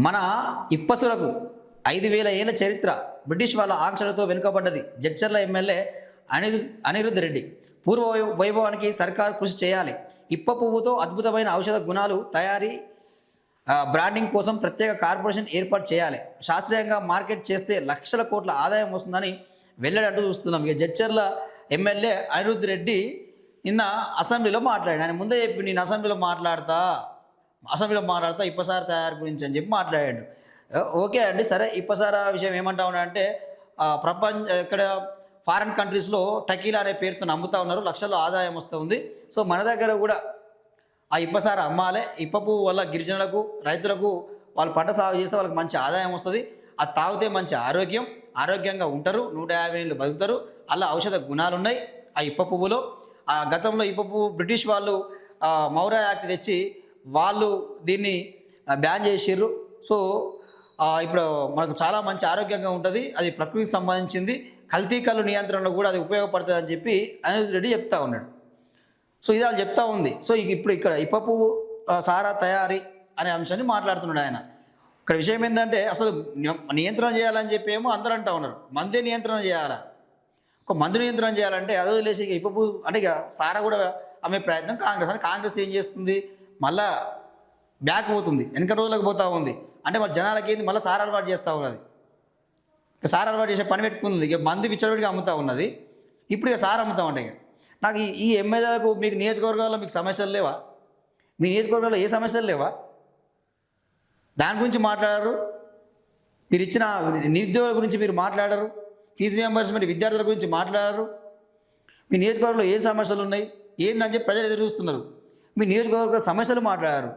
మన ఇప్పసులకు 5,000 ఏళ్ల చరిత్ర. బ్రిటిష్ వాళ్ళ ఆంక్షలతో వెనుకబడ్డది. జడ్చర్ల ఎమ్మెల్యే అనిరుద్ధ్ రెడ్డి. పూర్వ వైభవానికి సర్కారు కృషి చేయాలి. ఇప్ప పువ్వుతో అద్భుతమైన ఔషధ గుణాలు తయారీ, బ్రాండింగ్ కోసం ప్రత్యేక కార్పొరేషన్ ఏర్పాటు చేయాలి. శాస్త్రీయంగా మార్కెట్ చేస్తే లక్షల కోట్ల ఆదాయం వస్తుందని వెల్లడంటూ చూస్తున్నాం. ఇక జడ్చర్ల ఎమ్మెల్యే అనిరుద్ధ్ రెడ్డి నిన్న అసెంబ్లీలో మాట్లాడాడు. ఆయన ముందే చెప్పి నేను అసెంబ్లీలో మాట్లాడతా ఇప్పసార తయారు గురించి అని చెప్పి మాట్లాడాడు. ఓకే అండి, సరే. ఇప్పసార విషయం ఏమంటా ఉన్నాడంటే ఇక్కడ ఫారిన్ కంట్రీస్లో టకీలా అనే పేరుతో అమ్ముతా ఉన్నారు, లక్షల్లో ఆదాయం వస్తుంది. సో మన దగ్గర కూడా ఆ ఇప్పసార అమ్మాలే. ఇప్ప పువ్వు వల్ల గిరిజనులకు, రైతులకు వాళ్ళు పంట సాగు చేస్తే వాళ్ళకి మంచి ఆదాయం వస్తుంది. అది తాగితే మంచి ఆరోగ్యంగా ఉంటారు, 150 ఏళ్ళు బతుకుతారు. అలా ఔషధ గుణాలు ఉన్నాయి ఆ ఇప్ప పువ్వులో. ఆ గతంలో ఇప్ప పువ్వు బ్రిటిష్ వాళ్ళు మౌర్య యాక్ట్ తెచ్చి వాళ్ళు దీన్ని బ్యాన్ చేసిర్రు. సో ఇప్పుడు మనకు చాలా మంచి ఆరోగ్యంగా ఉంటుంది, అది ప్రకృతికి సంబంధించింది. కల్తీ కళ్ళు నియంత్రణలో కూడా అది ఉపయోగపడుతుంది అని చెప్పి అనిరుద్ధ్ రెడ్డి చెప్తా ఉన్నాడు. సో ఇది వాళ్ళు చెప్తా ఉంది. సో ఇప్పుడు ఇక్కడ ఇప్ప పువ్వు సారా తయారీ అనే అంశాన్ని మాట్లాడుతున్నాడు ఆయన. ఇక్కడ విషయం ఏంటంటే అసలు నియంత్రణ చేయాలని చెప్పి ఏమో అందరూ అంటూ ఉన్నారు. మందే నియంత్రణ చేయాలా? ఒక మందు నియంత్రణ చేయాలంటే అది వదిలేసి ఇక ఇప్ప పువ్వు అంటే ఇక సారా కూడా అమ్మే ప్రయత్నం కాంగ్రెస్ ఏం చేస్తుంది? మళ్ళా బ్యాక్ పోతుంది, వెనక రోజులకు పోతూ ఉంది. అంటే మరి జనాలకి ఏంది, మళ్ళీ సారా అలవాటు చేస్తూ ఉన్నది. సారా అలవాటు చేసే పని పెట్టుకుంది. ఇక మంది విచ్చలవిడిగా అమ్ముతూ ఉన్నది. ఇప్పుడు ఇక సారా అమ్ముతా ఉంటాయి. నాకు ఈ ఎమ్మెల్యేలకు మీకు నియోజకవర్గాల్లో మీకు సమస్యలు లేవా? మీ నియోజకవర్గాల్లో ఏ సమస్యలు లేవా? దాని గురించి మాట్లాడరు. మీరు ఇచ్చిన నిరుద్యోగుల గురించి మీరు మాట్లాడరు. ఫీజు రియంబర్స్మెంట్ విద్యార్థుల గురించి మాట్లాడరు. మీ నియోజకవర్గంలో ఏం సమస్యలు ఉన్నాయి ఏందని చెప్పి ప్రజలు ఎదురు చూస్తున్నారు. మీ నియోజకవర్గ సమస్యలు మాట్లాడారు.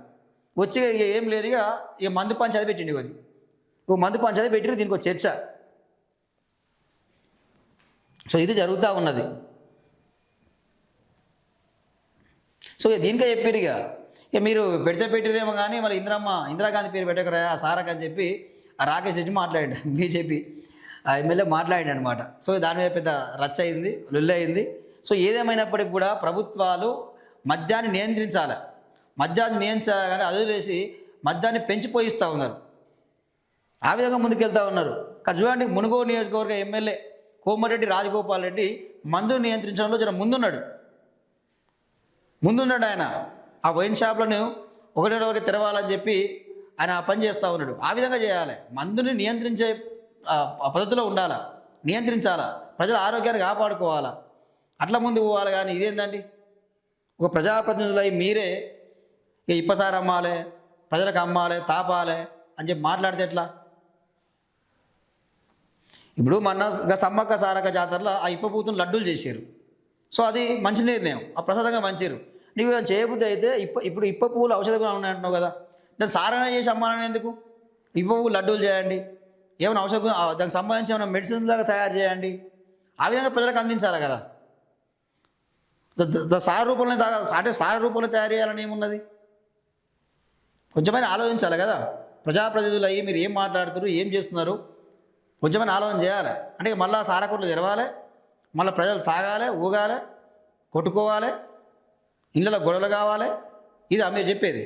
వచ్చి ఏం లేదు, ఇక మందు పంచాయతీ పెట్టిండి. అది ఓ మందు పంచాయతీ పెట్టిరు, దీనికి ఒక చర్చ. సో ఇది జరుగుతూ ఉన్నది. సో దీనికే చెప్పారు. ఇక మీరు పెడితే పెట్టిరేమో కానీ మళ్ళీ ఇందిరాగాంధీ పేరు పెట్టకరా ఆ సారక్ అని చెప్పి ఆ రాకేష్ రెడ్డి మాట్లాడాడు, బీజేపీ ఆ ఎమ్మెల్యే మాట్లాడాడు అనమాట. సో దాని మీద పెద్ద రచ్చ అయింది, లొల్లి అయింది. సో ఏదేమైనప్పటికీ కూడా ప్రభుత్వాలు మద్యాన్ని నియంత్రించాలి కానీ అది వదిలేసి మద్యాన్ని పెంచిపోయిస్తూ ఉన్నారు. ఆ విధంగా ముందుకెళ్తూ ఉన్నారు. కానీ చూడండి, మునుగోడు నియోజకవర్గ ఎమ్మెల్యే కోమటిరెడ్డి రాజగోపాల్ రెడ్డి మందును నియంత్రించడంలో జర ముందున్నాడు. ఆయన ఆ వైన్ షాప్లను ఒకటి తెరవాలని చెప్పి ఆయన ఆ పని చేస్తూ ఉన్నాడు. ఆ విధంగా చేయాలి. మందుని నియంత్రించే పద్ధతిలో ఉండాలా, నియంత్రించాలా, ప్రజల ఆరోగ్యాన్ని కాపాడుకోవాలా, అట్లా ముందు పోవాలి. కానీ ఇదేందండి, ఒక ప్రజాప్రతినిధులై మీరే ఇప్పసారి అమ్మాలి, ప్రజలకు అమ్మాలి, తాపాలి అని చెప్పి మాట్లాడితే ఎట్లా? ఇప్పుడు మన సమ్మక్క సారక్క జాతరలో ఆ ఇప్పపూతుని లడ్డూలు చేశారు. సో అది మంచి నిర్ణయం, ఆ ప్రసాదంగా మంచిరు. నీవు చేయబుద్ధి అయితే ఇప్పుడు ఇప్ప పువ్వులు ఔషధ గుణాలు ఉన్నాయంటున్నావు కదా, దాన్ని సారణ చేసి అమ్మాలని ఎందుకు? ఇప్ప పువ్వులు లడ్డూలు చేయండి, ఏమైనా ఔషధ దానికి సంబంధించి ఏమైనా మెడిసిన్ లాగా తయారు చేయండి. ఆ విధంగా ప్రజలకు అందించాలి కదా. సార రూపంలో తయారు చేయాలని ఏమున్నది? కొంచెమైనా ఆలోచించాలి కదా. ప్రజాప్రతినిధులు అయ్యి మీరు ఏం మాట్లాడుతారు, ఏం చేస్తున్నారు, కొంచెమైనా ఆలోచన చేయాలి. అంటే మళ్ళీ సారా కొట్లు తెరవాలి, మళ్ళీ ప్రజలు తాగాలి, ఊగాలి, కొట్టుకోవాలి, ఇళ్ళలో గొడవలు కావాలి. ఇది మీరు చెప్పేది.